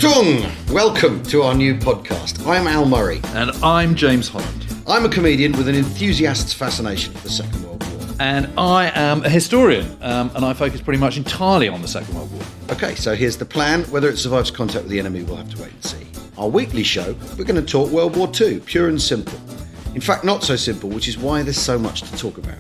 Achtung! Welcome to our new podcast. I'm Al Murray. And I'm James Holland. I'm a comedian with an enthusiast's fascination for the Second World War. And I am a historian, and I focus pretty much entirely on the Second World War. Okay, so here's the plan. Whether it survives contact with the enemy, we'll have to wait and see. Our weekly show, we're going to talk World War II, pure and simple. In fact, not so simple, which is why there's so much to talk about.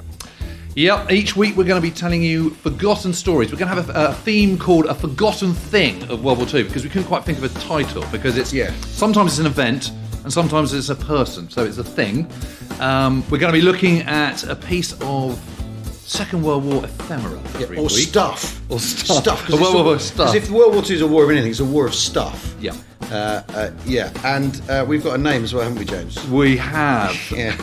Yep, each week we're going to be telling you forgotten stories. We're going to have a theme called A Forgotten Thing of World War II, because we couldn't quite think of a title, because it's sometimes it's an event and sometimes it's a person, so it's a thing. We're going to be looking at a piece of Second World War ephemera every week. Stuff. Or stuff. Stuff. World War stuff. Because if World War II is a war of anything, it's a war of stuff. Yeah. And we've got a name as well, haven't we, James? We have. Yeah.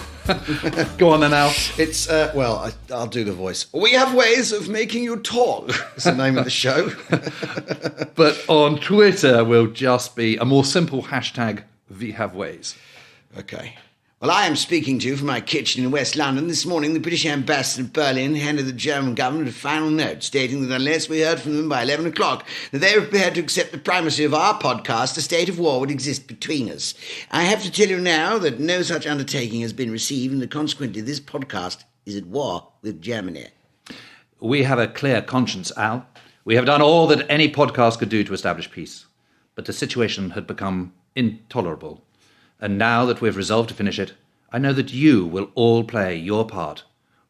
Go on then, Al. It's, I'll do the voice. We have ways of making you talk. It's the name of the show. But on Twitter will just be a more simple hashtag, we have ways. Okay. Well, I am speaking to you from my kitchen in West London. This morning, the British ambassador in Berlin handed the German government a final note stating that unless we heard from them by 11 o'clock, that they were prepared to accept the primacy of our podcast, a state of war would exist between us. I have to tell you now that no such undertaking has been received, and that consequently this podcast is at war with Germany. We have a clear conscience, Al. We have done all that any podcast could do to establish peace. But the situation had become intolerable. And now that we've resolved to finish it, I know that you will all play your part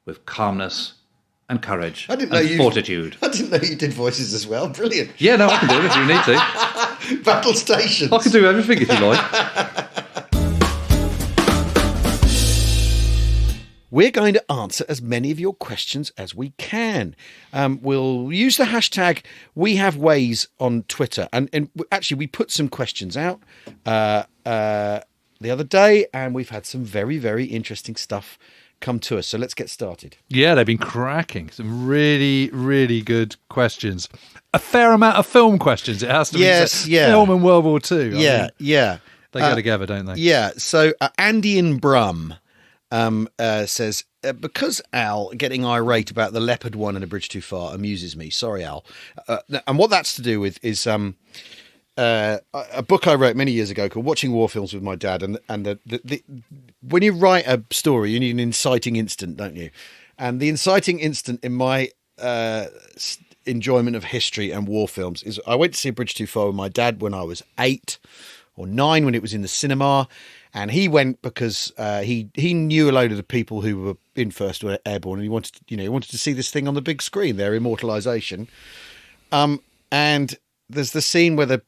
with calmness and courage and fortitude. I didn't know you did voices as well. Brilliant. Yeah, no, I can do it if you need to. Battle stations. I can do everything if you like. We're going to answer as many of your questions as we can. We'll use the hashtag #WeHaveWays on Twitter. And actually, we put some questions out the other day, and we've had some very, very interesting stuff come to us. So let's get started. Yeah, they've been cracking. Some really, really good questions. A fair amount of film questions. It has to be. Yes, yeah. Film and World War II. Yeah. They go together, don't they? Yeah. So Andy in Brum says, because Al getting irate about the Leopard 1 and A Bridge Too Far amuses me. Sorry, Al. And what that's to do with is a book I wrote many years ago called Watching War Films with My Dad. And the when you write a story, you need an inciting instant, don't you? And the inciting instant in my enjoyment of history and war films is I went to see A Bridge Too Far with my dad when I was 8 or 9 when it was in the cinema. And he went because he knew a load of the people who were in First Airborne, and he wanted to see this thing on the big screen, their immortalisation. And there's the scene where the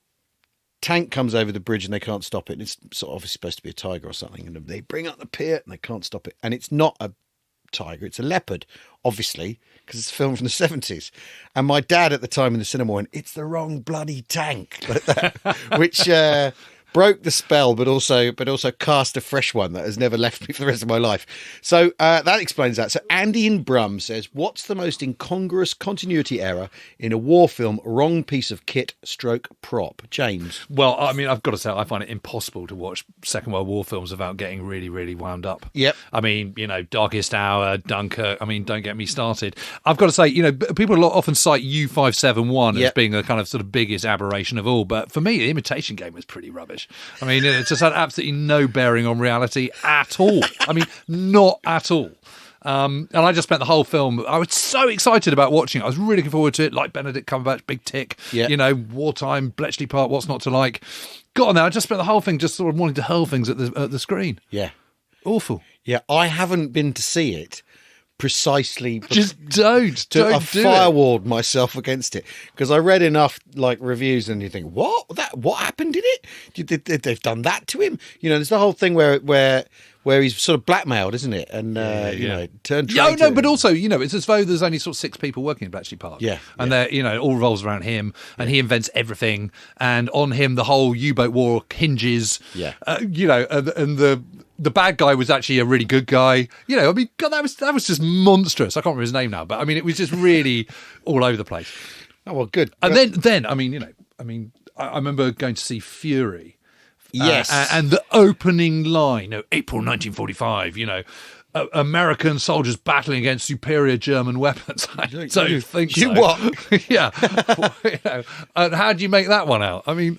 tank comes over the bridge and they can't stop it. And it's sort of obviously supposed to be a tiger or something, and they bring up the pier and they can't stop it. And it's not a tiger, it's a leopard, obviously, because it's a film from the 70s. And my dad at the time in the cinema went, "It's the wrong bloody tank," like that, which broke the spell, but also cast a fresh one that has never left me for the rest of my life. So that explains that. So Andy in Brum says, what's the most incongruous continuity error in a war film? Wrong piece of kit / prop. James? Well, I mean, I've got to say, I find it impossible to watch Second World War films without getting really, really wound up. Yep. I mean, Darkest Hour, Dunkirk, I mean, don't get me started. I've got to say, people often cite U-571 as being the kind of sort of biggest aberration of all, but for me, The Imitation Game was pretty rubbish. I mean, it just had absolutely no bearing on reality at all. I mean, not at all. And I just spent the whole film, I was so excited about watching it. I was really looking forward to it, like Benedict Cumberbatch, big tick, wartime, Bletchley Park, what's not to like. Got on there, I just spent the whole thing just sort of wanting to hurl things at the screen. Yeah. Awful. Yeah, I haven't been to see it. Precisely, just don't firewalled myself against it because I read enough reviews and you think what happened in it? They've done that to him. There's the whole thing where he's sort of blackmailed, isn't it? And turned traitor. No, but also it's as though there's only sort of 6 people working in Bletchley Park. And they're it all revolves around him, and he invents everything, and on him the whole U-boat war hinges. And the bad guy was actually a really good guy. I mean, God, that was just monstrous. I can't remember his name now, but I mean, it was just really all over the place. Oh well, good. And then I remember going to see Fury. Yes, and the opening line, April 1945. American soldiers battling against superior German weapons. I don't think so. What? Yeah. And how do you make that one out? I mean,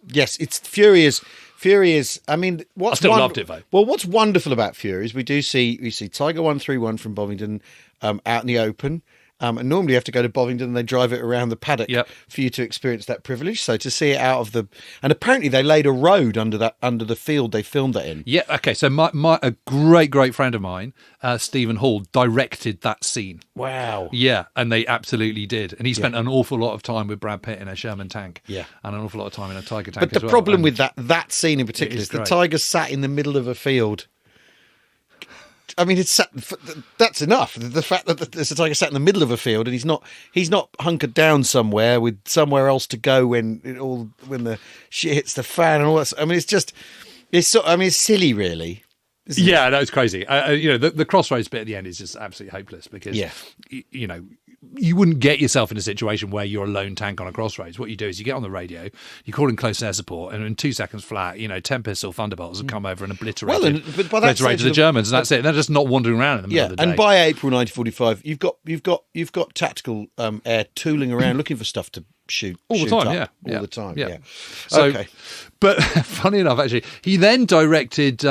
Yes, it's Fury is. I mean, I still loved it though. Well, what's wonderful about Fury is we see Tiger 131 from Bovingdon out in the open. And normally you have to go to Bovingdon and they drive it around the paddock for you to experience that privilege. So to see it out of and apparently they laid a road under the field they filmed that in. Yeah. Okay. So a great friend of mine, Stephen Hall, directed that scene. Wow. Yeah, and they absolutely did. And he spent an awful lot of time with Brad Pitt in a Sherman tank. Yeah. And an awful lot of time in a Tiger tank. But the problem with that scene in particular is the Tiger sat in the middle of a field. I mean, that's enough. The fact that there's a Tiger sat in the middle of a field and he's not hunkered down somewhere with somewhere else to go when the shit hits the fan and all that. I mean, it's silly, really. Yeah, no, it's crazy. The crossroads bit at the end is just absolutely hopeless because, you wouldn't get yourself in a situation where you're a lone tank on a crossroads. What you do is you get on the radio, you call in close air support, and in 2 seconds flat, 10 pistol Thunderbolts have come over and obliterated the Germans, and that's it. They're just not wandering around in the middle of the day. And by April 1945, you've got tactical air tooling around looking for stuff to shoot all the time. All the time. Yeah. So, okay. But funny enough, actually, he then directed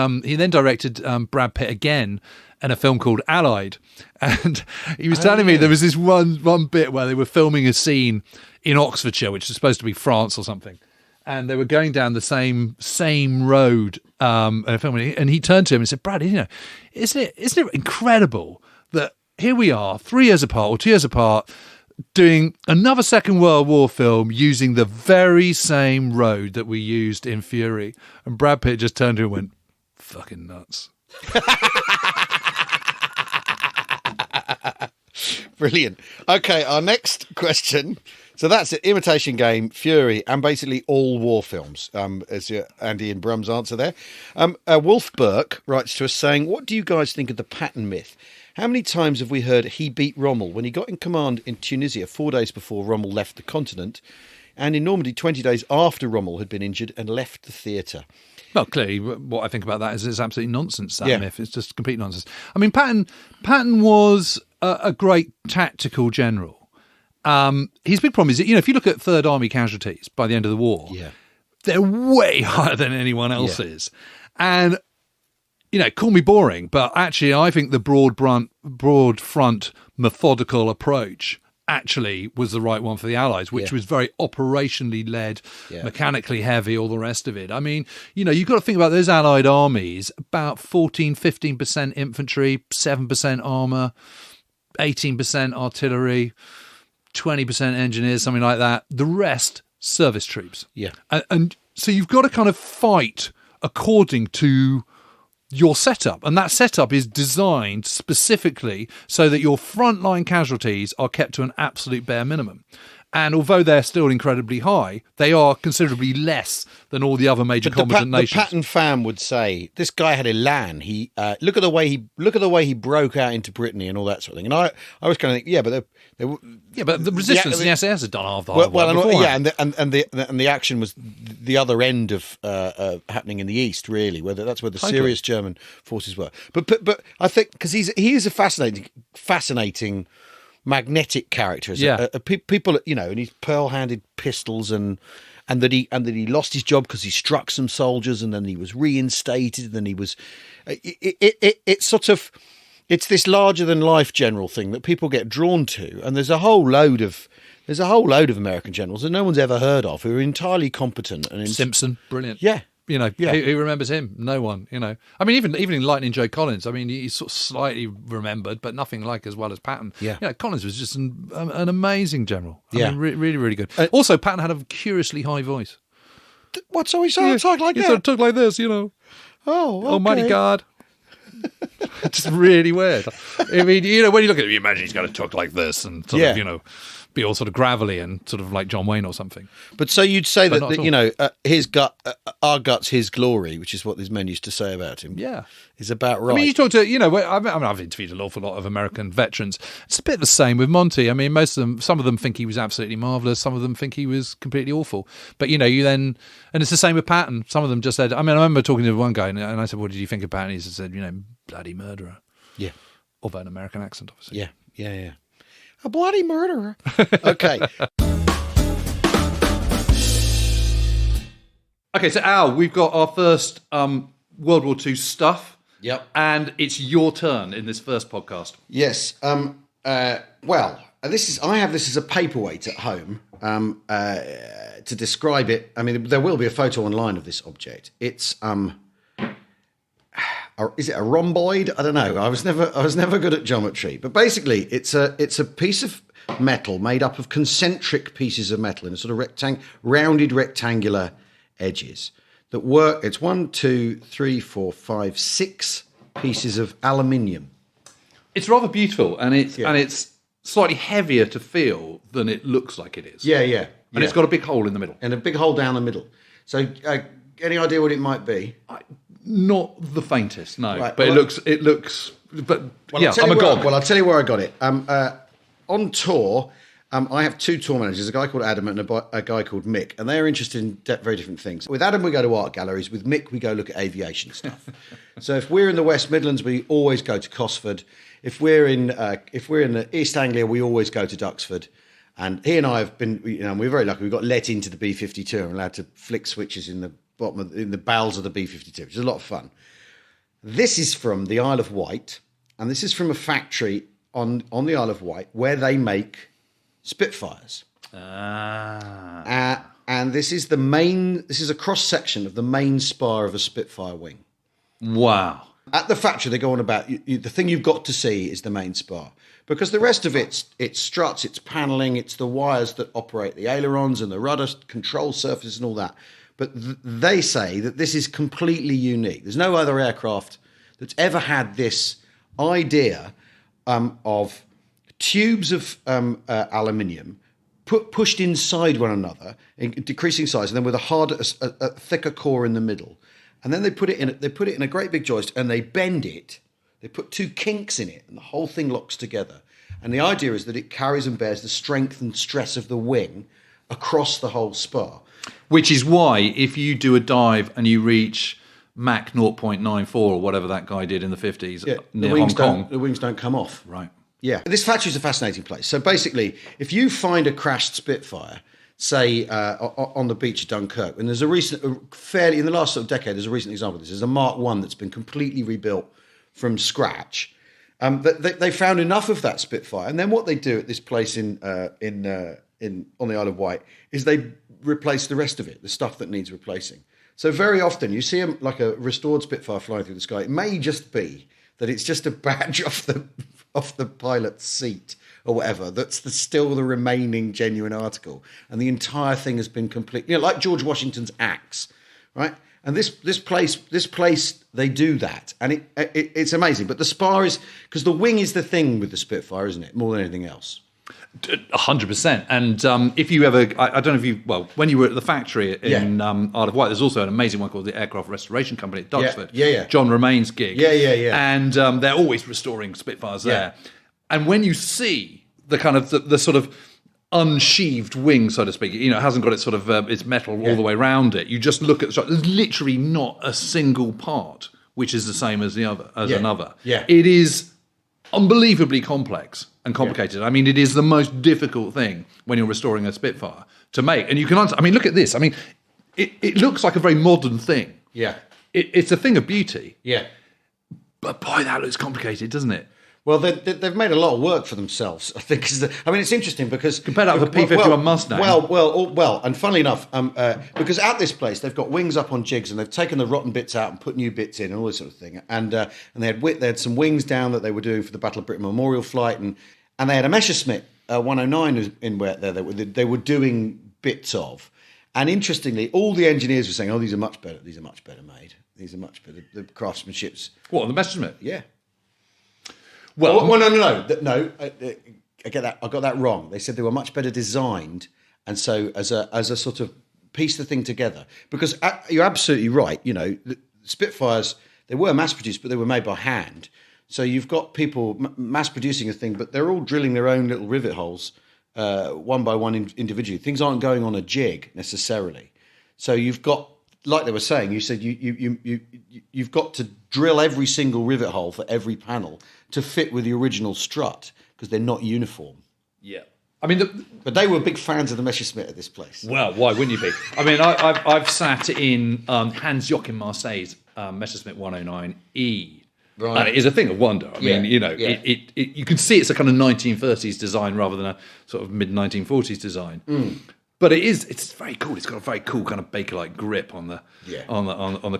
Brad Pitt again in a film called Allied, and he was telling me there was this one bit where they were filming a scene in Oxfordshire, which is supposed to be France or something, and they were going down the same road and filming. And he turned to him and said, "Brad, isn't it incredible that here we are, 3 years apart or 2 years apart, doing another Second World War film using the very same road that we used in Fury?" And Brad Pitt just turned to him and went, "Fucking nuts." Brilliant. Okay, our next question. So that's it. Imitation Game, Fury, and basically all war films, as Andy and Brum's answer there. Wolf Burke writes to us saying, what do you guys think of the Patton myth? How many times have we heard he beat Rommel when he got in command in Tunisia 4 days before Rommel left the continent, and in Normandy 20 days after Rommel had been injured and left the theatre? Well, clearly, what I think about that is it's absolutely nonsense, that myth. It's just complete nonsense. I mean, Patton was a great tactical general. His big problem is that, if you look at Third Army casualties by the end of the war, they're way higher than anyone else's. And, call me boring, but actually I think the broad front methodical approach actually was the right one for the Allies, which was very operationally led, mechanically heavy, all the rest of it. I mean, you've got to think about those Allied armies, about 15% infantry, 7% armour, 18% artillery, 20% engineers, something like that. The rest, service troops. Yeah. And so you've got to kind of fight according to your setup, and that setup is designed specifically so that your frontline casualties are kept to an absolute bare minimum. And although they're still incredibly high, they are considerably less than all the other major combatant nations. The Patton fan would say this guy had elan. He look at the way he broke out into Brittany and all that sort of thing. And I was kind of think, but the resistance in the SAS had done half the hard work and the action was the other end of happening in the east, really. That's where the serious German forces were. But I think because he is a fascinating magnetic character. People, and he's pearl-handed pistols and that he lost his job because he struck some soldiers and then he was reinstated and then he was. It's sort of. It's this larger than life general thing that people get drawn to, and there's a whole load of American generals that no one's ever heard of who are entirely competent. And Simpson, brilliant. Yeah. Who remembers him? No one, I mean, even in Lightning Joe Collins, I mean, he's sort of slightly remembered, but nothing like as well as Patton. Yeah. Collins was just an amazing general. I mean, really, really good. Also, Patton had a curiously high voice. What? So he talked like that? He sort of talked like this, Oh, okay. Almighty God. Just really weird. I mean, when you look at him, you imagine he's going to talk like this and sort of, be all sort of gravelly and sort of like John Wayne or something. But so you'd say his our guts, his glory, which is what these men used to say about him. Yeah, is about right. I mean, you talk to I've interviewed an awful lot of American veterans. It's a bit the same with Monty. I mean, some of them think he was absolutely marvellous. Some of them think he was completely awful. But and it's the same with Patton. Some of them just said. I mean, I remember talking to one guy and I said, "What did you think of Patton?" He said, "Bloody murderer." Yeah, although an American accent, obviously. Yeah. A bloody murderer. Okay. Okay, so Al, we've got our first World War II stuff. Yep. And it's your turn in this first podcast. Yes. Well, I have this as a paperweight at home to describe it. I mean, there will be a photo online of this object. It's is it a rhomboid? I don't know. I was never good at geometry, but basically, it's a piece of metal made up of concentric pieces of metal in a sort of rounded rectangular edges that work. It's 1, 2, 3, 4, 5, 6 pieces of aluminium. It's rather beautiful, and it's slightly heavier to feel than it looks like it is. Yeah. And it's got a big hole in the middle. And a big hole down the middle. So, any idea what it might be? Not the faintest, no. Right, but well, it looks. But well, yeah, I'm a god. Well, I'll tell you where I got it. On tour, I have 2 tour managers, a guy called Adam and a guy called Mick, and they are interested in very different things. With Adam, we go to art galleries. With Mick, we go look at aviation stuff. So if we're in the West Midlands, we always go to Cosford. If we're in the East Anglia, we always go to Duxford. And he and I have been, we're very lucky. We got let into the B-52 and we're allowed to flick switches in the bowels of the B-52, which is a lot of fun. This is from the Isle of Wight, and this is from a factory on the Isle of Wight where they make Spitfires. And this is a cross-section of the main spar of a Spitfire wing. Wow. At the factory, they go on about, the thing you've got to see is the main spar. Because the rest of it's struts, it's panelling, it's the wires that operate the ailerons and the rudder control surfaces and all that. But they say that this is completely unique. There's no other aircraft that's ever had this idea of tubes of aluminium pushed inside one another in decreasing size, and then with a thicker core in the middle. And then they put it in a great big joist, and they bend it. They put 2 kinks in it, and the whole thing locks together. And the idea is that it carries and bears the strength and stress of the wing across the whole spar. Which is why if you do a dive and you reach Mach 0.94 or whatever that guy did in the 50s near Hong Kong, the wings don't come off. Right. Yeah. This factory is a fascinating place. So basically, if you find a crashed Spitfire, say on the beach of Dunkirk, and there's in the last sort of decade, there's a recent example of this. There's a Mark I that's been completely rebuilt from scratch. They found enough of that Spitfire, and then what they do at this place on the Isle of Wight is they replace the rest of it, the stuff that needs replacing. So very often you see like a restored Spitfire flying through the sky. It may just be that it's just a badge off the pilot's seat or whatever. That's still the remaining genuine article, and the entire thing has been complete. Like George Washington's axe, right? And this place, they do that, and it's amazing. But the spar is, because the wing is the thing with the Spitfire, isn't it? More than anything else. 100%. And if you ever, I don't know if when you were at the factory in Isle of Wight, there's also an amazing one called the Aircraft Restoration Company at Duxford. Yeah. John Romain's gig. Yeah. And they're always restoring Spitfires there. And when you see the kind of the sort of unsheathed wing, so to speak, it hasn't got its sort of its metal all the way around it. You just look at the shot. There's literally not a single part which is the same as another. Yeah. It is unbelievably complex and complicated. I mean, it is the most difficult thing when you're restoring a Spitfire to make. And you can I mean, look at this. I mean, it looks like a very modern thing. Yeah. It's a thing of beauty. Yeah. But boy, that looks complicated, doesn't it? Well, they've made a lot of work for themselves, I think. It's interesting because... Compare that with a P-51 Mustang. Well, and funnily enough, because at this place, they've got wings up on jigs and they've taken the rotten bits out and put new bits in and all this sort of thing. And they had some wings down that they were doing for the Battle of Britain Memorial flight, and they had a Messerschmitt 109 in where they were doing bits of. And interestingly, all the engineers were saying, "Oh, these are much better. These are much better made. These are much better. The craftsmanship's..." What, the Messerschmitt? Yeah. Well, no. I get that. I got that wrong. They said they were much better designed, and so as a sort of piece the thing together. Because you're absolutely right. The Spitfires, they were mass produced, but they were made by hand. So you've got people mass producing a thing, but they're all drilling their own little rivet holes, one by one individually. Things aren't going on a jig necessarily. So you've got, like they were saying, you said you've got to drill every single rivet hole for every panel to fit with the original strut because they're not uniform. Yeah. I mean, but they were big fans of the Messerschmitt at this place. Well, why wouldn't you be? I mean, I've sat in Hans Joachim Marseille's Messerschmitt 109E. Right. And it is a thing of wonder. I mean, you can see it's a kind of 1930s design rather than a sort of mid-1940s design. But it's very cool. It's got a very cool kind of Baker-like grip on the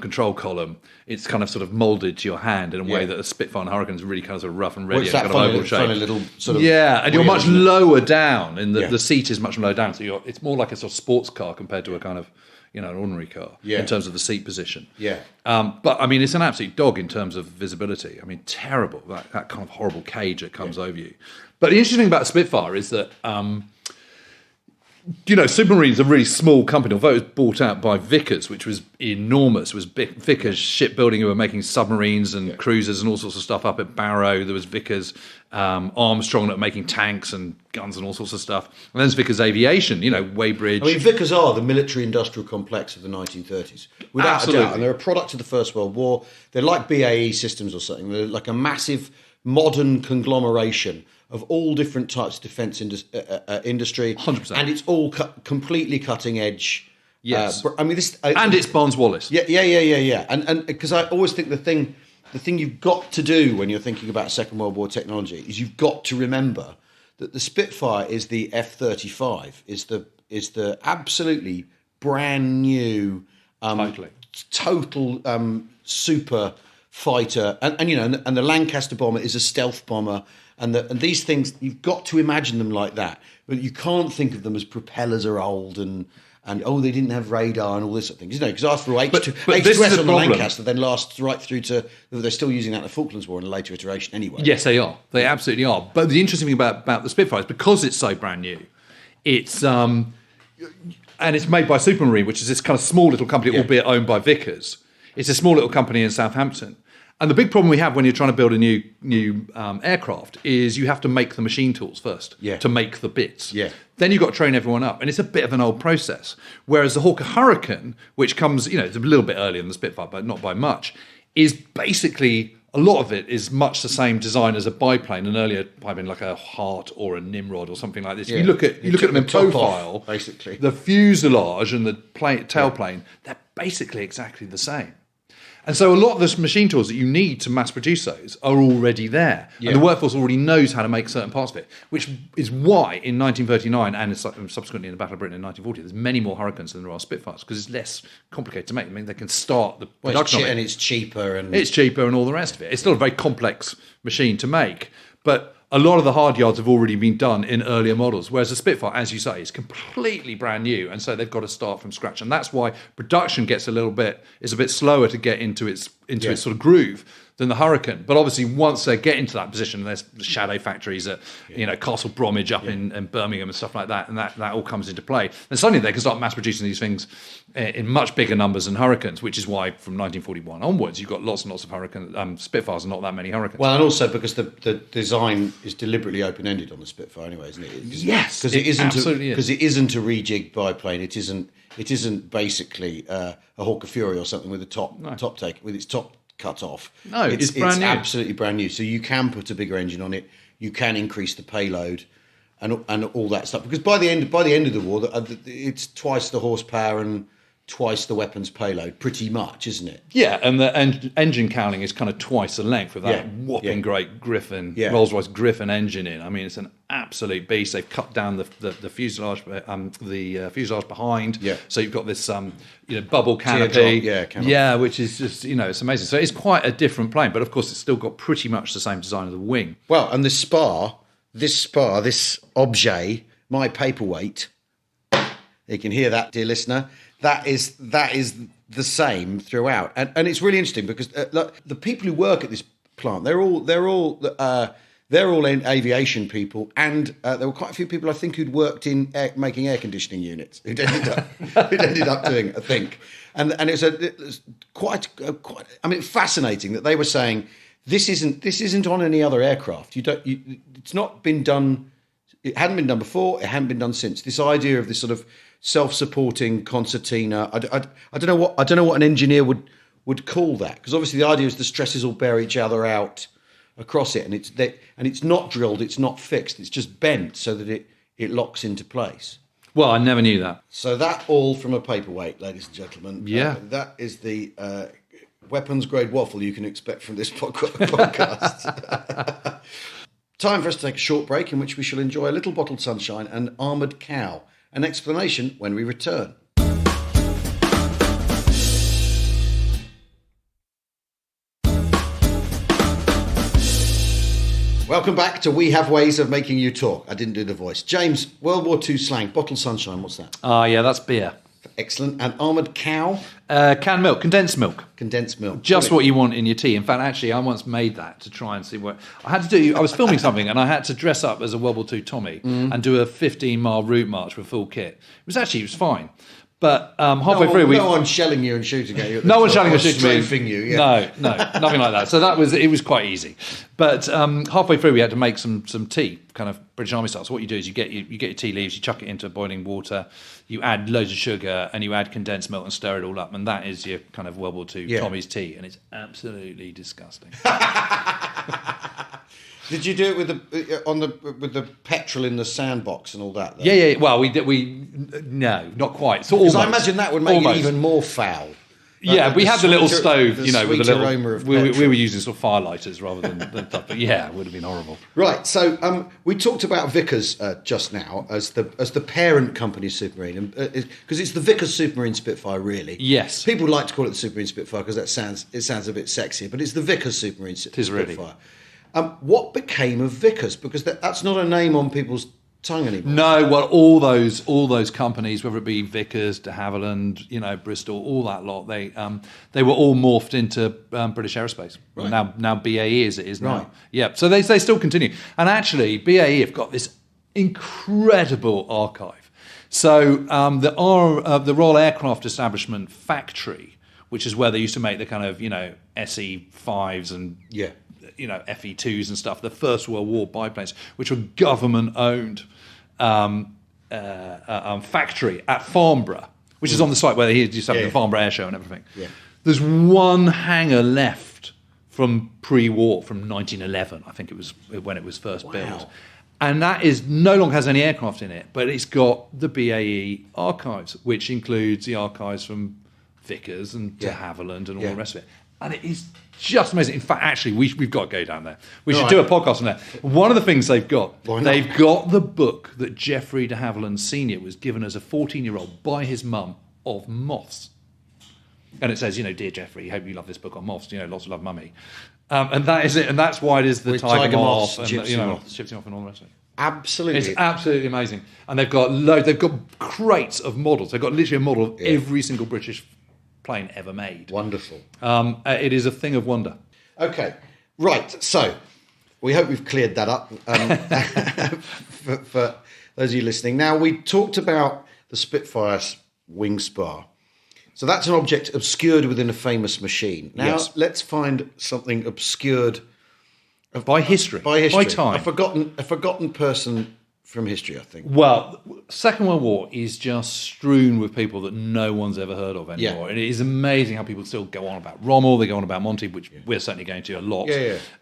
control column. It's kind of sort of moulded to your hand in a way that a Spitfire and Hurricane is really kind of sort of rough and ready. It's that funny little sort of and you're much lower down, and the seat is much lower down. So it's more like a sort of sports car compared to a kind of an ordinary car in terms of the seat position. Yeah. But I mean, it's an absolute dog in terms of visibility. I mean, terrible that kind of horrible cage that comes over you. But the interesting thing about Spitfire is that. Supermarine's a really small company, although it was bought out by Vickers, which was enormous. It was Vickers shipbuilding, who were making submarines and cruisers and all sorts of stuff up at Barrow. There was Vickers Armstrong that were making tanks and guns and all sorts of stuff. And then there's Vickers Aviation, Weybridge. I mean, Vickers are the military-industrial complex of the 1930s, without a doubt. And they're a product of the First World War. They're like BAE Systems or something. They're like a massive modern conglomeration of all different types of defence industry. 100%. And it's all completely cutting edge. Yes. I mean, this... and it's Barnes-Wallis. Yeah. And because I always think the thing you've got to do when you're thinking about Second World War technology is you've got to remember that the Spitfire is the F-35, is the absolutely brand new... total super fighter. And the Lancaster bomber is a stealth bomber. And these things, you've got to imagine them like that. But you can't think of them as propellers are old and they didn't have radar and all this sort of thing. Because after all, H2S on the Lancaster then lasts right through to... They're still using that in the Falklands War in a later iteration anyway. Yes, they are. They absolutely are. But the interesting thing about the Spitfire is because it's so brand new, it's... and it's made by Supermarine, which is this kind of small little company, albeit owned by Vickers. It's a small little company in Southampton. And the big problem we have when you're trying to build a new aircraft is you have to make the machine tools first to make the bits. Yeah. Then you've got to train everyone up. And it's a bit of an old process. Whereas the Hawker Hurricane, which comes, it's a little bit earlier than the Spitfire, but not by much, is basically... A lot of it is much the same design as a biplane, an earlier biplane like a Hart or a Nimrod or something like this. Yeah. You look at them in profile, basically. The fuselage and the tailplane, they're basically exactly the same. And so a lot of the machine tools that you need to mass produce those are already there. Yeah. And the workforce already knows how to make certain parts of it, which is why in 1939 and subsequently in the Battle of Britain in 1940, there's many more Hurricanes than there are Spitfires because it's less complicated to make. I mean, they can start the production of it. And it's cheaper. It's cheaper and all the rest of it. It's still a very complex machine to make. But a lot of the hard yards have already been done in earlier models, whereas the Spitfire, as you say, is completely brand new, and so they've got to start from scratch. And that's why production is a bit slower to get into its sort of groove than the Hurricane. But obviously, once they get into that position, there's shadow factories at Castle Bromwich up in Birmingham and stuff like that, and that all comes into play. And suddenly they can start mass producing these things in much bigger numbers than Hurricanes, which is why from 1941 onwards you've got lots and lots of Spitfires and not that many Hurricanes. Well, and also because the design is deliberately open-ended on the Spitfire anyway, isn't it? Yes, because it isn't a rejigged biplane. It isn't basically a Hawker Fury or something with a top take with its top cut off. No, it's brand new. Absolutely brand new. So you can put a bigger engine on it. You can increase the payload, and all that stuff. Because by the end of the war, it's twice the horsepower and twice the weapons payload, pretty much, isn't it? Yeah, and the engine cowling is kind of twice the length with that whopping great Griffin, Rolls-Royce Griffin engine in. I mean, it's an absolute beast. They've cut down the fuselage, fuselage behind, so you've got this bubble canopy, which is just it's amazing. So it's quite a different plane, but of course it's still got pretty much the same design of the wing. Well, and this objet, my paperweight. You can hear that, dear listener. That is the same throughout, and it's really interesting because the people who work at this plant, they're all aviation people, and there were quite a few people I think who'd worked in making air conditioning units who'd ended up doing it, I think, and it was quite fascinating that they were saying this isn't on any other aircraft. It's not been done. It hadn't been done before. It hadn't been done since. This idea of this sort of self-supporting concertina. I don't know what an engineer would call that, because obviously the idea is the stresses all bear each other out across it, and it's not drilled, it's not fixed, it's just bent so that it locks into place. Well, I never knew that. So that all from a paperweight, ladies and gentlemen. Yeah. That is the weapons grade waffle you can expect from this podcast. Time for us to take a short break in which we shall enjoy a little bottled sunshine and armoured cow. An explanation when we return. Welcome back to We Have Ways of Making You Talk. I didn't do the voice. James, World War II slang, bottled sunshine, what's that? Yeah, that's beer. Excellent. And armoured cow? Canned milk, condensed milk. Condensed milk. Just what you want in your tea. In fact, actually, I once made that to try and see what... I was filming something and I had to dress up as a World War II Tommy and do a 15-mile route march with full kit. It was fine. But halfway through... No one's shelling you and shooting at you. No one's shelling or shooting me. Strafing you, yeah. No, nothing like that. So it was quite easy. But halfway through, we had to make some tea, kind of British Army style. So what you do is you get your tea leaves, you chuck it into boiling water, you add loads of sugar, and you add condensed milk and stir it all up. And that is your kind of World War II Tommy's tea. And it's absolutely disgusting. Did you do it with the petrol in the sandbox and all that? Though? Yeah. Well, no, not quite. So because I imagine that would make it even more foul. Yeah, we had the little stove, with the little aroma of we were using sort of firelighters rather than stuff. But yeah, it would have been horrible. Right. So we talked about Vickers just now as the parent company submarine, because it's the Vickers Submarine Spitfire, really. Yes. People like to call it the Submarine Spitfire because it sounds a bit sexier, but it's the Vickers Submarine Spitfire. It is really. What became of Vickers? Because that's not a name on people's tongue anymore. No, well, all those companies, whether it be Vickers, de Havilland, Bristol, all that lot, they were all morphed into British Aerospace. Right. Now BAE as it is now. Right. Yeah, so they still continue. And actually, BAE have got this incredible archive. So the Royal Aircraft Establishment factory, which is where they used to make the kind of SE5s and FE2s and stuff, the First World War biplanes, which were government-owned factory at Farnborough, which is on the site where they used to have the Farnborough Air Show and everything. Yeah. There's one hangar left from pre-war, from 1911, I think it was when it was first built. And that no longer has any aircraft in it, but it's got the BAE archives, which includes the archives from Vickers and de Havilland and all the rest of it. And it is just amazing. In fact, actually, we've got to go down there. We should do a podcast on that. One of the things they've got, they've got the book that Geoffrey de Havilland Sr. was given as a 14-year-old by his mum of moths. And it says, Dear Geoffrey, hope you love this book on moths. Lots of love, mummy. And that is it. And that's why it is the tiger moth and gypsy moth and all the rest of it. Absolutely. It's absolutely amazing. And they've got crates of models. They've got literally a model of every single British plane ever made. Wonderful. It is a thing of wonder. Okay, right. So we hope we've cleared that up for those of you listening. Now, we talked about the Spitfire wing spar. So that's an object obscured within a famous machine. Now, let's find something obscured by history, by time, a forgotten person from history, I think. Well, Second World War is just strewn with people that no one's ever heard of anymore. And it is amazing how people still go on about Rommel, they go on about Monty, which we're certainly going to a lot,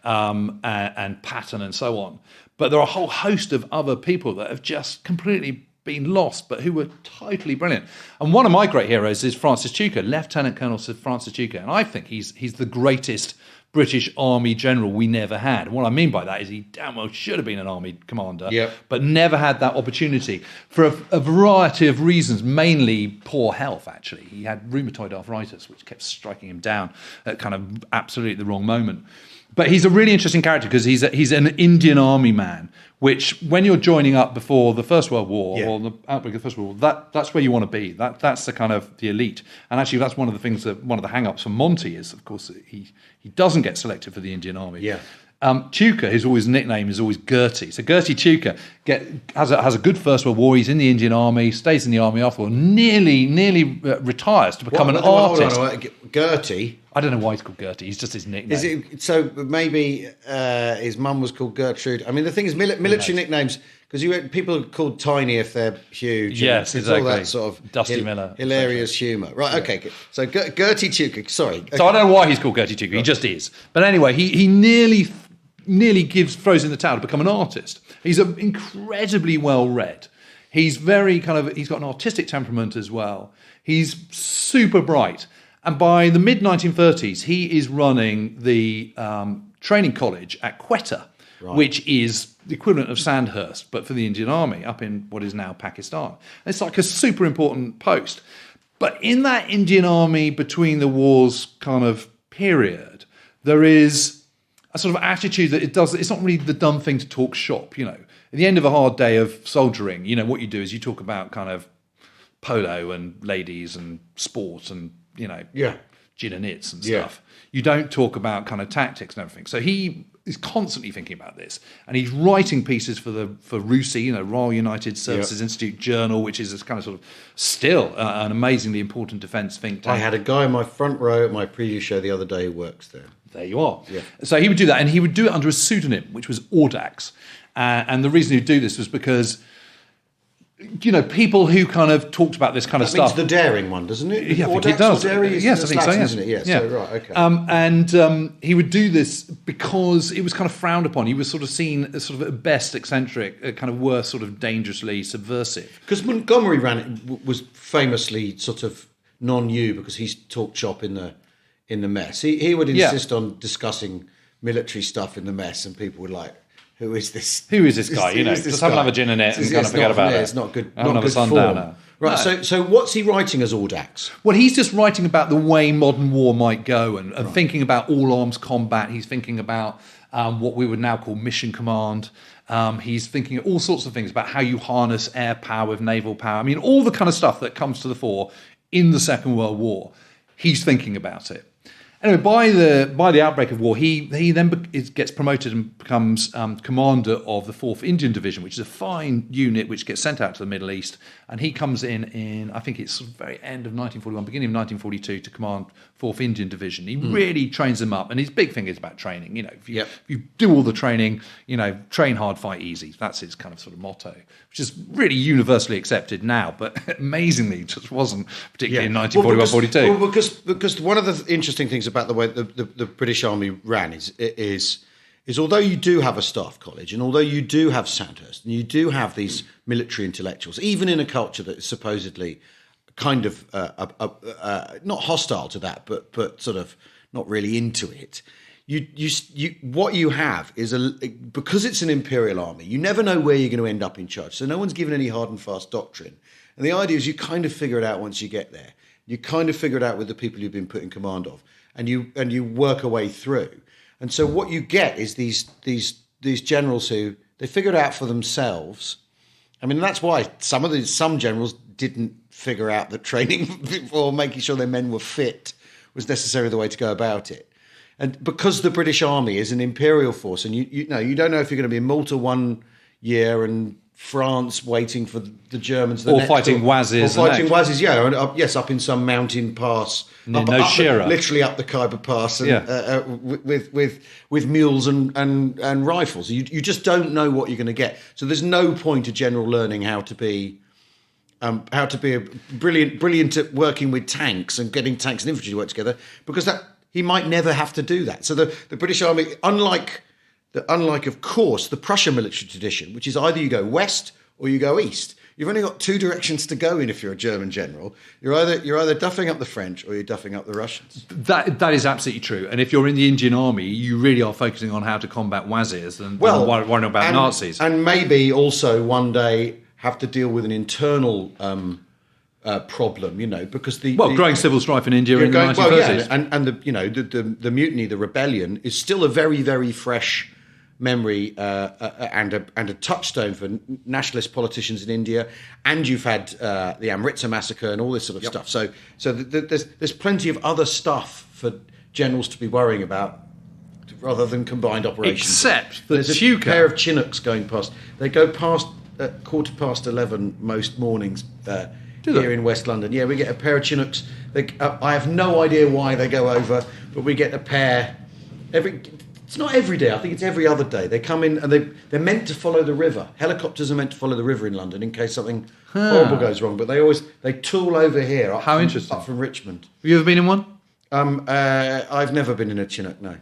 and Patton and so on. But there are a whole host of other people that have just completely been lost, but who were totally brilliant. And one of my great heroes is Francis Tuker, Lieutenant Colonel Sir Francis Tuker. And I think he's the greatest British Army general we never had. And what I mean by that is he damn well should have been an army commander, but never had that opportunity for a variety of reasons, mainly poor health, actually. He had rheumatoid arthritis, which kept striking him down at kind of absolutely the wrong moment. But he's a really interesting character because he's an Indian Army man, which when you're joining up before the First World War or the outbreak of the First World War, that's where you want to be. That's the kind of the elite. And actually, that's one of the things one of the hang-ups for Monty is, of course, he doesn't get selected for the Indian Army. Yeah. Tuker, his nickname is always Gertie. So Gertie Tuker has a good First World War. He's in the Indian Army, stays in the army after, nearly retires to become an artist. Hold on. Gertie. I don't know why he's called Gertie. He's just his nickname. Is it so? Maybe his mum was called Gertrude. I mean, the thing is, military nicknames, because people are called tiny if they're huge. Yes, it's exactly. all that sort of Dusty Miller, hilarious humour. Right. Okay. So Gertie Tuker. Sorry. So I don't know why he's called Gertie Tuker. He just is. But anyway, he nearly throws in the towel to become an artist. He's incredibly well read. He's very he's got an artistic temperament as well. He's super bright. And by the mid-1930s, he is running the training college at Quetta, which is the equivalent of Sandhurst, but for the Indian Army up in what is now Pakistan. And it's like a super important post. But in that Indian Army between the wars kind of period, there is a sort of attitude that it's not really the dumb thing to talk shop, At the end of a hard day of soldiering, what you do is you talk about kind of polo and ladies and sport and, gin and its and stuff. You don't talk about kind of tactics and everything. So he is constantly thinking about this, and he's writing pieces for RUSI, Royal United Services Institute Journal, which is this kind of sort of still an amazingly important defence think tank. I had a guy in my front row at my preview show the other day who works there. There you are. Yeah. So he would do that, and he would do it under a pseudonym, which was Audax. And the reason he'd do this was because, people who kind of talked about this kind of stuff. That means the daring one, doesn't it? Yeah, I think it does. Yes, I think so, yes. Isn't it? Yes. Yeah. So, right, okay. And he would do this because it was kind of frowned upon. He was sort of seen as sort of at best eccentric, at kind of worst sort of dangerously subversive. Because Montgomery was famously sort of non-you because he's talked shop in the mess. He would insist on discussing military stuff in the mess, and people would like, who is this? Who is this guy? Just have another gin in it and kind of forget about it. It's not good. Not good form. Right. No. So what's he writing as Audax? Well, he's just writing about the way modern war might go and thinking about all arms combat. He's thinking about what we would now call mission command. He's thinking all sorts of things about how you harness air power with naval power. I mean, all the kind of stuff that comes to the fore in the Second World War. He's thinking about it. Anyway, by the outbreak of war, he then gets promoted and becomes commander of the 4th Indian Division, which is a fine unit which gets sent out to the Middle East. And he comes in I think it's the very end of 1941, beginning of 1942, to command 4th Indian Division. He really trains them up, and his big thing is about training. If you do all the training, train hard, fight easy. That's his kind of sort of motto, which is really universally accepted now, but amazingly it just wasn't, particularly in 1941-42. Well, because one of the interesting things about the way the British Army ran is although you do have a staff college, and although you do have Sandhurst, and you do have these military intellectuals, even in a culture that is supposedly kind of not hostile to that, but sort of not really into it. You what you have is because it's an imperial army, you never know where you're going to end up in charge. So no one's given any hard and fast doctrine, and the idea is you kind of figure it out once you get there. You kind of figure it out with the people you've been put in command of, and you work a way through. And so what you get is these generals who they figured out for themselves. I mean, that's why some generals didn't figure out that training or making sure their men were fit was necessarily the way to go about it. And because the British Army is an imperial force, and you don't know if you're going to be in Malta one year and France waiting for the Germans, fighting Wazis, up in some mountain pass, literally up the Khyber Pass, and, with mules and rifles. You just don't know what you're going to get. So there's no point a general learning how to be a brilliant at working with tanks and getting tanks and infantry to work together, because he might never have to do that. So the British Army, unlike, of course, the Prussian military tradition, which is either you go west or you go east. You've only got two directions to go in if you're a German general. You're either duffing up the French or you're duffing up the Russians. That is absolutely true. And if you're in the Indian Army, you really are focusing on how to combat Wazirs and worrying about Nazis. And maybe also one day have to deal with an internal problem, because growing civil strife in India in the 1930s. And the mutiny, the rebellion, is still a very, very fresh memory and a touchstone for nationalist politicians in India. And you've had the Amritsar massacre and all this sort of stuff. So there's plenty of other stuff for generals to be worrying about rather than combined operations. Except that there's a pair of Chinooks going past. They go past at 11:15 most mornings here in West London. Yeah, we get a pair of Chinooks. I have no idea why they go over, but we get a pair It's not every day. I think it's every other day. They come in and they're meant to follow the river. Helicopters are meant to follow the river in London in case something horrible goes wrong. But they tool over here. Up from Richmond. Have you ever been in one? I've never been in a Chinook. No.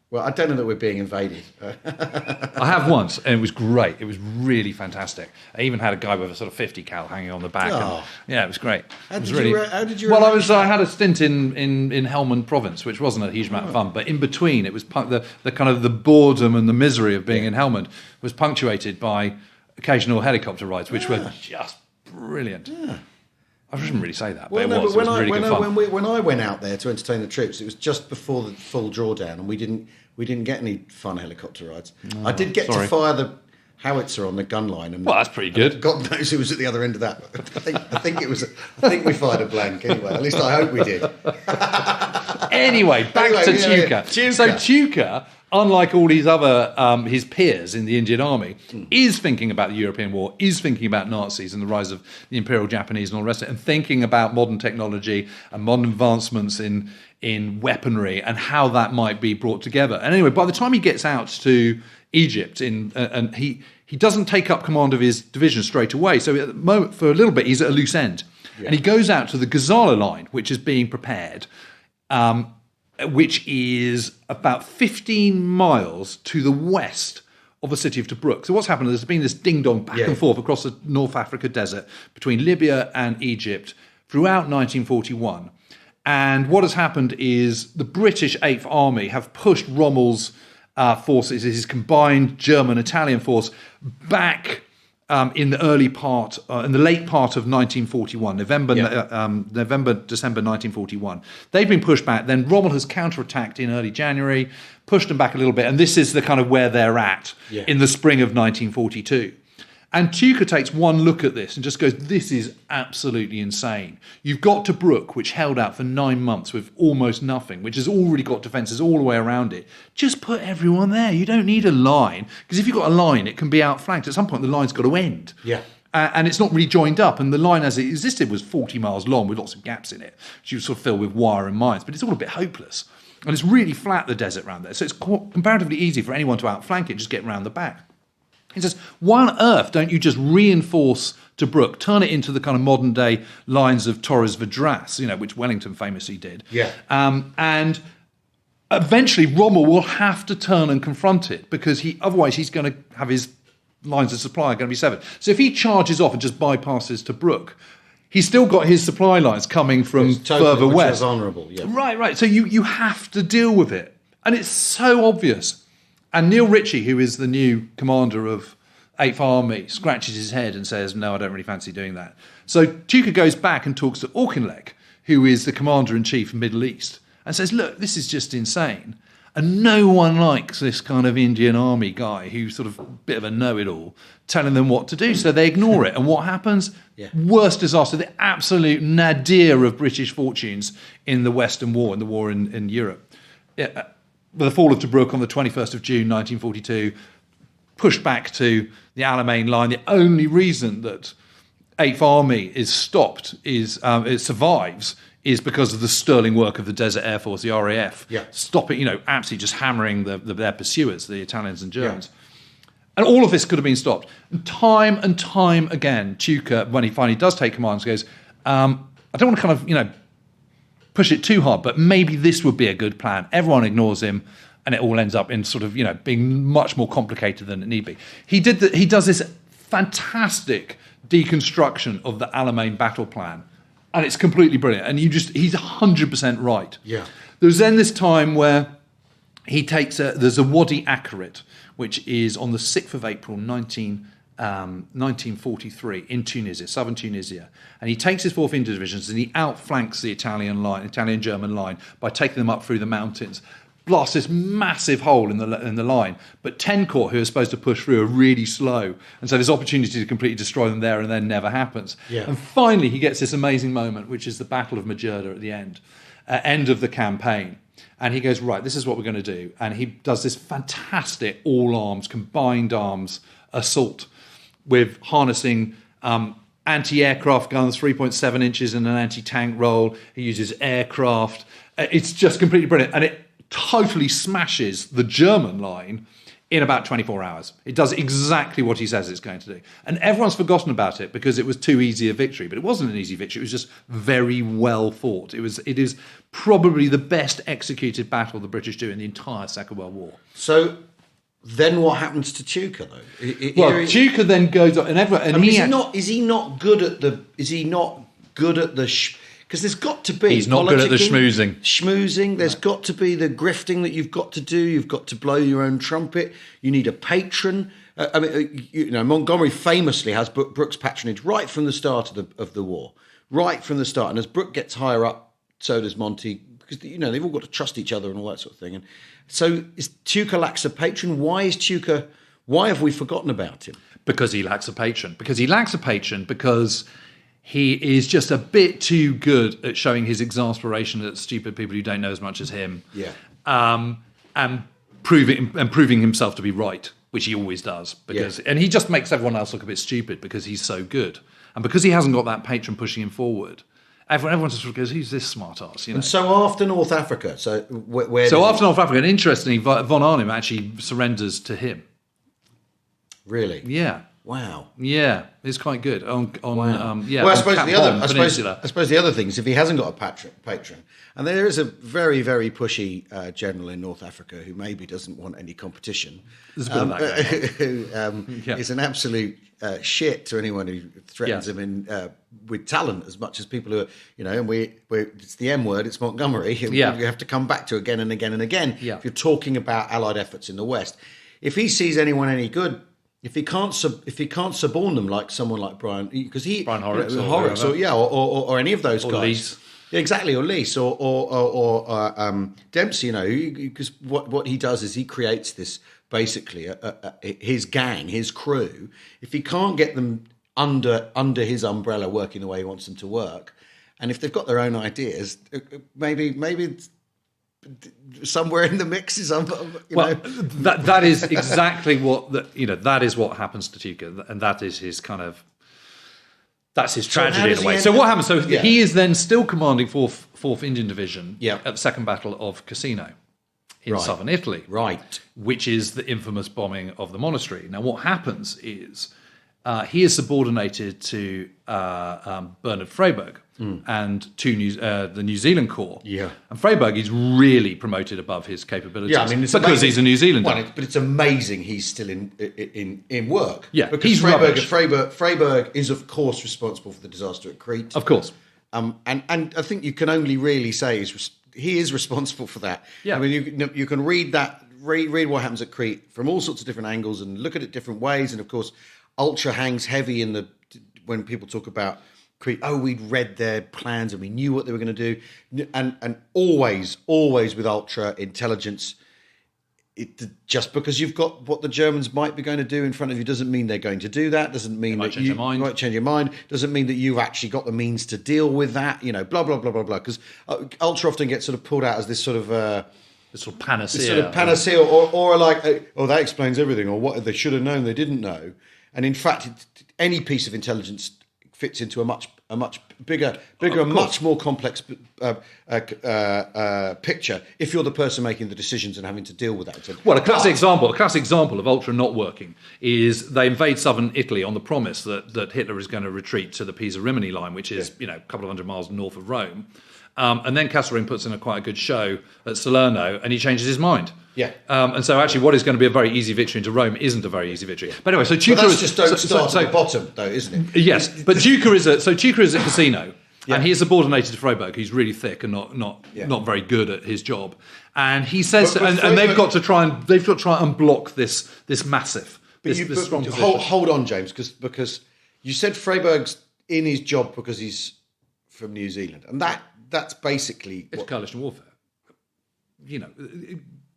Well, I don't know that we're being invaded. I have once, and it was great. It was really fantastic. I even had a guy with a sort of 50 cal hanging on the back. Oh. And, yeah, it was great. How did you? Well, I had a stint in Helmand Province, which wasn't a huge amount of fun, but in between, it was the kind of the boredom and the misery of being in Helmand was punctuated by occasional helicopter rides, which were just brilliant. Yeah. I shouldn't really say that, but it was really good fun. When I went out there to entertain the troops, it was just before the full drawdown, and we didn't get any fun helicopter rides. I did get to fire the howitzer on the gun line, and well, that's pretty good. God knows who was at the other end of that. I think we fired a blank anyway. At least I hope we did. Anyway, back to Tuka. So Tuka, unlike all these other his peers in the Indian Army, is thinking about the European war, is thinking about Nazis and the rise of the Imperial Japanese and all the rest of it, and thinking about modern technology and modern advancements in weaponry and how that might be brought together. And anyway, by the time he gets out to Egypt, and he doesn't take up command of his division straight away. So at the moment, for a little bit, he's at a loose end. Yeah. And he goes out to the Ghazala line, which is being prepared, which is about 15 miles to the west of the city of Tobruk. So what's happened is there's been this ding-dong back and forth across the North Africa desert between Libya and Egypt throughout 1941. And what has happened is the British Eighth Army have pushed Rommel's forces, his combined German-Italian force, back in the late part of 1941, December 1941. They've been pushed back. Then Rommel has counterattacked in early January, pushed them back a little bit, and this is the kind of where they're at in the spring of 1942. And Tuka takes one look at this and just goes, this is absolutely insane. You've got Tobruk, which held out for 9 months with almost nothing, which has already got defences all the way around it. Just put everyone there. You don't need a line, because if you've got a line, it can be outflanked. At some point, the line's got to end. Yeah. And it's not really joined up. And the line as it existed was 40 miles long with lots of gaps in it, which you sort of fill with wire and mines. But it's all a bit hopeless. And it's really flat, the desert around there. So it's comparatively easy for anyone to outflank it, just get round the back. He says, why on earth don't you just reinforce Tobruk, turn it into the kind of modern-day lines of Torres Vedras, which Wellington famously did. Yeah. And eventually Rommel will have to turn and confront it, because otherwise he's going to have his lines of supply are going to be severed. So if he charges off and just bypasses Tobruk, he's still got his supply lines coming from further west. Which is honourable, yeah. Right. So you have to deal with it. And it's so obvious. And Neil Ritchie, who is the new commander of 8th Army, scratches his head and says, no, I don't really fancy doing that. So Tuka goes back and talks to Auchinleck, who is the commander-in-chief of Middle East, and says, look, this is just insane. And no one likes this kind of Indian Army guy who's sort of a bit of a know-it-all telling them what to do. So they ignore it. And what happens? Yeah. Worst disaster, the absolute nadir of British fortunes in the Western War, in the war in Europe. Yeah. The fall of Tobruk on the 21st of June 1942, pushed back to the Alamein line. The only reason that 8th Army is stopped, it survives, is because of the sterling work of the Desert Air Force, the RAF. Yeah. Stopping, absolutely just hammering their pursuers, the Italians and Germans. Yeah. And all of this could have been stopped. And time again, Tuka, when he finally does take command, goes, I don't want to kind of, push it too hard, but maybe this would be a good plan. Everyone ignores him, and it all ends up in sort of, being much more complicated than it need be. He does this fantastic deconstruction of the Alamein battle plan, and it's completely brilliant. And he's 100% right. Yeah. There's then this time where he takes there's a Wadi Akarit, which is on the 6th of April, 1943 in Tunisia, southern Tunisia, and he takes his 4th Indian divisions and he outflanks the Italian-German line by taking them up through the mountains, blasts this massive hole in the line. But 10 Corps, who are supposed to push through, are really slow, and so this opportunity to completely destroy them there and then never happens. Yeah. And finally, he gets this amazing moment, which is the Battle of Majorda at the end of the campaign. And he goes, right, this is what we're going to do. And he does this fantastic all-arms, combined arms assault with harnessing anti-aircraft guns, 3.7 inches and an anti-tank roll. He uses aircraft. It's just completely brilliant. And it totally smashes the German line in about 24 hours. It does exactly what he says it's going to do. And everyone's forgotten about it because it was too easy a victory. But it wasn't an easy victory. It was just very well fought. It is probably the best executed battle the British do in the entire Second World War. So then what happens to Tuka, though? Tuka then goes on, and everyone... And is he not good at the... Because there's got to be... He's not good at the schmoozing. Schmoozing. There's got to be the grifting that you've got to do. You've got to blow your own trumpet. You need a patron. Montgomery famously has Brooke's patronage right from the start of the war. Right from the start. And as Brooke gets higher up, so does Monty. Because, they've all got to trust each other and all that sort of thing. And so is Tuka lacks a patron? Why have we forgotten about him? Because he lacks a patron. Because he is just a bit too good at showing his exasperation at stupid people who don't know as much as him. Yeah. And proving himself to be right, which he always does. And he just makes everyone else look a bit stupid because he's so good. And because he hasn't got that patron pushing him forward, everyone just goes, who's this smart ass? And so after North Africa, after North Africa, and interestingly, von Arnim actually surrenders to him. Really? Yeah. Wow. Yeah, it's quite good. I suppose the other thing is if he hasn't got a patron, and there is a very, very pushy general in North Africa who maybe doesn't want any competition, is an absolute shit to anyone who threatens him with talent as much as people who are, and it's the M word, it's Montgomery. You have to come back to again and again and again. Yeah. If you're talking about Allied efforts in the West, if he sees anyone any good. If he can't suborn them like someone like Brian Horrocks, or any of those guys, Lees. Exactly, or Lees, or Dempsey, because what he does is he creates this basically his gang, his crew. If he can't get them under his umbrella working the way he wants them to work, and if they've got their own ideas, maybe it's somewhere in the mix is that is exactly what that is what happens to Tuka, and that is his kind of that's his tragedy in a way. So what happens? So he is then still commanding 4th Indian Division at the Second Battle of Cassino in southern Italy, which is the infamous bombing of the monastery. Now what happens is he is subordinated to Bernard Freyberg and to the New Zealand Corps. Yeah. And Freyberg is really promoted above his capabilities because he's a New Zealander. But it's amazing he's still in work. Yeah, because he's Freyberg is, of course, responsible for the disaster at Crete. Of course. And I think you can only really say he is responsible for that. Yeah. I mean, you can read what happens at Crete from all sorts of different angles and look at it different ways. And, of course, Ultra hangs heavy when people talk about Crete. Oh, we'd read their plans and we knew what they were going to do. And always with Ultra intelligence, just because you've got what the Germans might be going to do in front of you doesn't mean they're going to do that. Doesn't mean that you might change your mind. Doesn't mean that you've actually got the means to deal with that. Blah blah blah blah blah. Because Ultra often gets sort of pulled out as this sort of. This sort of panacea, or like, that explains everything, or what they should have known they didn't know. And in fact, any piece of intelligence fits into a much bigger, and much more complex picture if you're the person making the decisions and having to deal with that. Well, a classic example of Ultra not working is they invade southern Italy on the promise that Hitler is going to retreat to the Pisa-Rimini line, which is a couple of hundred miles north of Rome. And then Kasserine puts in quite a good show at Salerno, and he changes his mind. Yeah. And so actually what is going to be a very easy victory into Rome isn't a very easy victory. But anyway, so Tuka that's just start at the bottom, though, isn't it? Yes, but Tuka is at Cassino, and he is subordinated to Freyberg, who's really thick and not very good at his job. And he says, and they've got to try and unblock this massive, this strong position. Hold on, James, because you said Freyberg's in his job because he's from New Zealand, and that's basically it's coalition warfare.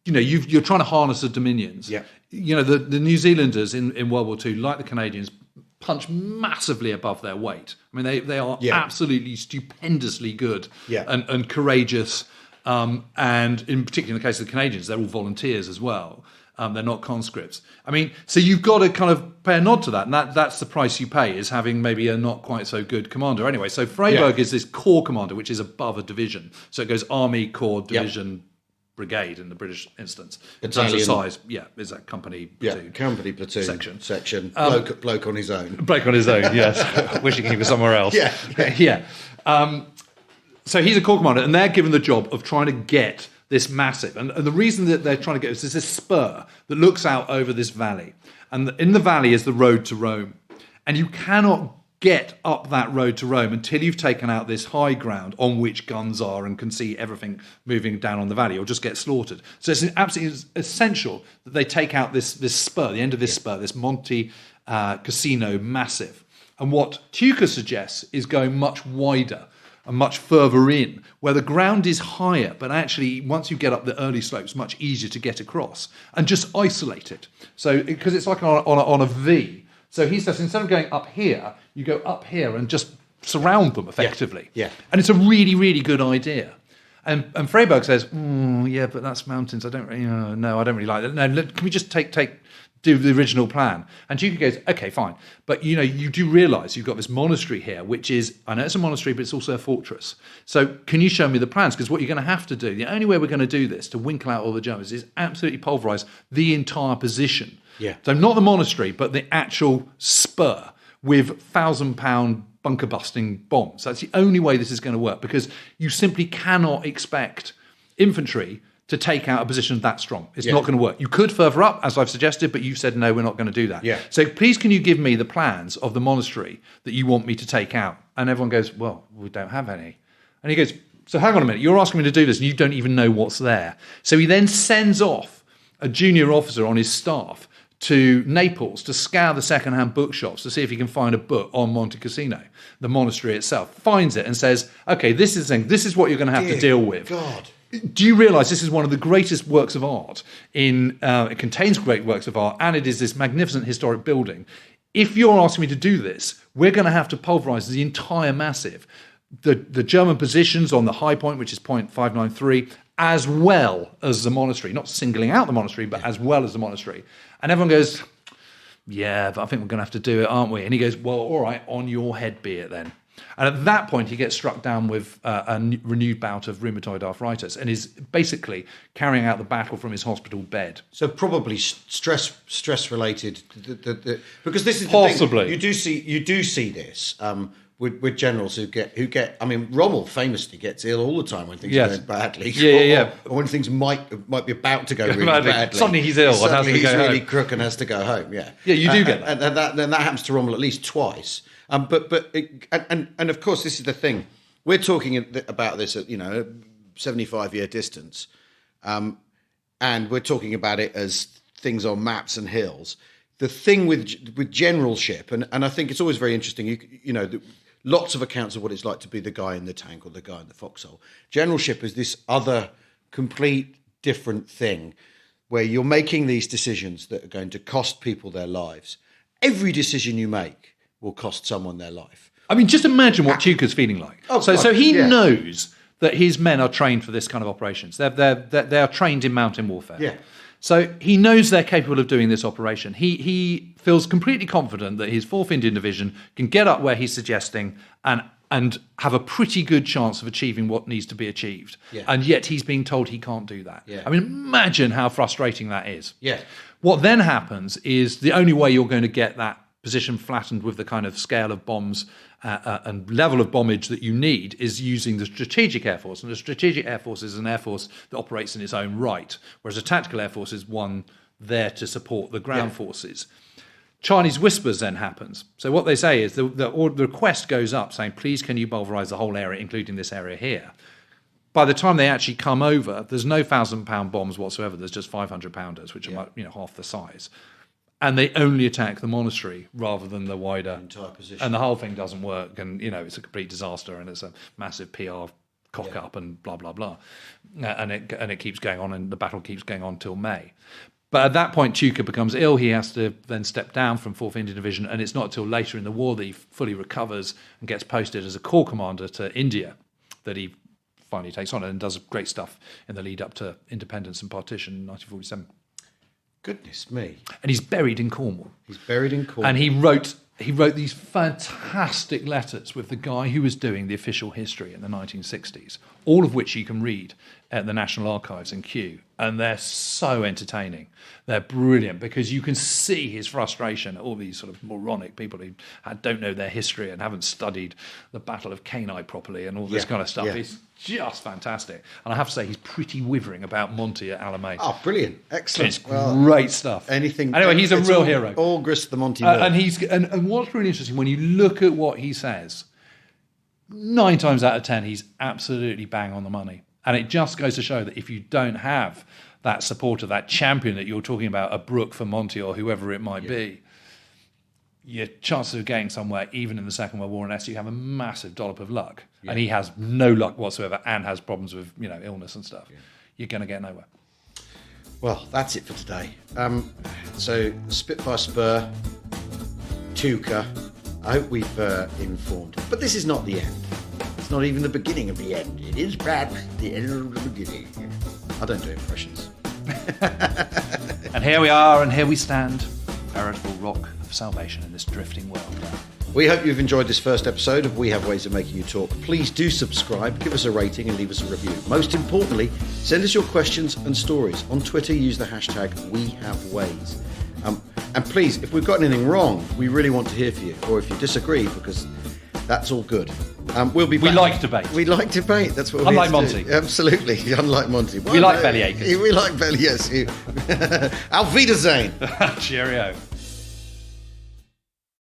You're trying to harness the dominions. Yeah. The New Zealanders in World War II, like the Canadians, punch massively above their weight. I mean, they are absolutely stupendously good and courageous. And in particular, in the case of the Canadians, they're all volunteers as well. They're not conscripts. I mean, so you've got to kind of pay a nod to that. And that's the price you pay, is having maybe a not quite so good commander. Anyway, so Freyberg is this corps commander, which is above a division. So it goes Army, Corps, Division, brigade in the British instance. In terms of size, is that company platoon. Company platoon section. Bloke on his own. Bloke on his own, yes. Wishing he was somewhere else. Yeah. So he's a corps commander, and they're given the job of trying to get this massive. And the reason that they're trying to get this spur that looks out over this valley. And in the valley is the road to Rome. And you cannot get up that road to Rome until you've taken out this high ground on which guns are and can see everything moving down on the valley or just get slaughtered. So it's absolutely essential that they take out this spur, the end of this spur, this Monte Cassino massive. And what Tucker suggests is going much wider and much further in, where the ground is higher, but actually once you get up the early slopes, much easier to get across, and just isolate it. So because it's like on a V. So he says, instead of going up here, you go up here and just surround them effectively. Yeah. And it's a really, really good idea. And Freyberg says, but that's mountains. I don't really, no, I don't really like that. No, can we just do the original plan? And Duke goes, okay, fine. But, you do realise you've got this monastery here, which is, I know it's a monastery, but it's also a fortress. So can you show me the plans? Because what you're going to have to do, the only way we're going to do this, to winkle out all the Germans, is absolutely pulverise the entire position. Yeah. So not the monastery, but the actual spur with 1,000-pound bunker-busting bombs. That's the only way this is going to work, because you simply cannot expect infantry to take out a position that strong. It's not going to work. You could further up, as I've suggested, but you've said, no, we're not going to do that. Yeah. So please, can you give me the plans of the monastery that you want me to take out? And everyone goes, well, we don't have any. And he goes, so hang on a minute, you're asking me to do this and you don't even know what's there. So he then sends off a junior officer on his staff to Naples to scour the second-hand bookshops to see if he can find a book on Monte Cassino, the monastery itself. Finds it and says, okay, this is what you're going to have to deal with. God. Do you realise this is one of the greatest works of art? It contains great works of art, and it is this magnificent historic building. If you're asking me to do this, we're going to have to pulverise the entire massive. The German positions on the high point, which is point 593, as well as the monastery, not singling out the monastery, but as well as the monastery. And everyone goes, yeah, but I think we're going to have to do it, aren't we? And he goes, well, all right, on your head be it then. And at that point, he gets struck down with a renewed bout of rheumatoid arthritis and is basically carrying out the battle from his hospital bed. So probably stress related, because this is possibly the thing. You do see this. With generals who get. I mean, Rommel famously gets ill all the time when things are going badly. Or when things might be about to go really badly. Suddenly he's ill. Suddenly he's really crook and has to go home. Yeah, you do get that. And that happens to Rommel at least twice. But of course, this is the thing. We're talking about this at 75-year distance, and we're talking about it as things on maps and hills. The thing with generalship, and I think it's always very interesting. Lots of accounts of what it's like to be the guy in the tank or the guy in the foxhole. Generalship is this other complete different thing where you're making these decisions that are going to cost people their lives. Every decision you make will cost someone their life. I mean, just imagine what Tucker's feeling like. So he knows that his men are trained for this kind of operations. They are trained in mountain warfare. Yeah. So he knows they're capable of doing this operation. He feels completely confident that his 4th Indian Division can get up where he's suggesting and have a pretty good chance of achieving what needs to be achieved. Yeah. And yet he's being told he can't do that. Yeah. I mean, imagine how frustrating that is. Yeah. What then happens is the only way you're going to get that position flattened with the kind of scale of bombs and level of bombage that you need is using the Strategic Air Force. And the Strategic Air Force is an air force that operates in its own right, whereas a Tactical Air Force is one there to support the ground forces. Chinese whispers then happens. So what they say is the request goes up saying, please can you pulverise the whole area, including this area here. By the time they actually come over, there's no 1,000-pound bombs whatsoever. There's just 500-pounders, which are half the size. And they only attack the monastery rather than the wider entire position. And the whole thing doesn't work. And, it's a complete disaster and it's a massive PR cock-up and blah, blah, blah. And it keeps going on and the battle keeps going on till May. But at that point, Tucker becomes ill. He has to then step down from 4th Indian Division. And it's not until later in the war that he fully recovers and gets posted as a corps commander to India that he finally takes on it and does great stuff in the lead up to independence and partition in 1947. Goodness me. And he's buried in Cornwall. And he wrote these fantastic letters with the guy who was doing the official history in the 1960s, all of which you can read at the National Archives in Kew, and they're so entertaining. They're brilliant because you can see his frustration at all these sort of moronic people who don't know their history and haven't studied the Battle of Cannae properly and all this kind of stuff. Yeah. It's just fantastic. And I have to say, he's pretty withering about Monty at Alamein. Oh, brilliant. Excellent. It's great stuff. Anyway, he's a real hero. All grist the Monty Mill. And what's really interesting, when you look at what he says, 9 times out of 10, he's absolutely bang on the money. And it just goes to show that if you don't have that supporter, that champion that you're talking about, a Brooke for Monty or whoever it might be, your chances of getting somewhere, even in the Second World War, unless you have a massive dollop of luck, and he has no luck whatsoever and has problems with illness and stuff, you're going to get nowhere. Well, that's it for today. So Spitfire Spur, Tuca. I hope we've informed. But this is not the end. It's not even the beginning of the end. It is perhaps the end of the beginning. I don't do impressions. And here we are, and here we stand, veritable rock of salvation in this drifting world. We hope you've enjoyed this first episode of We Have Ways of Making You Talk. Please do subscribe, give us a rating and leave us a review. Most importantly, send us your questions and stories. On Twitter, use the hashtag WeHaveWays. And please, if we've got anything wrong, we really want to hear from you. Or if you disagree, because that's all good. We'll be back. We like debate. We like debate. That's what Unlike we're here to Monty. do. Absolutely. Unlike Monty. We like belly achers. We like belly, yes. Auf Wiedersehen. Cheerio.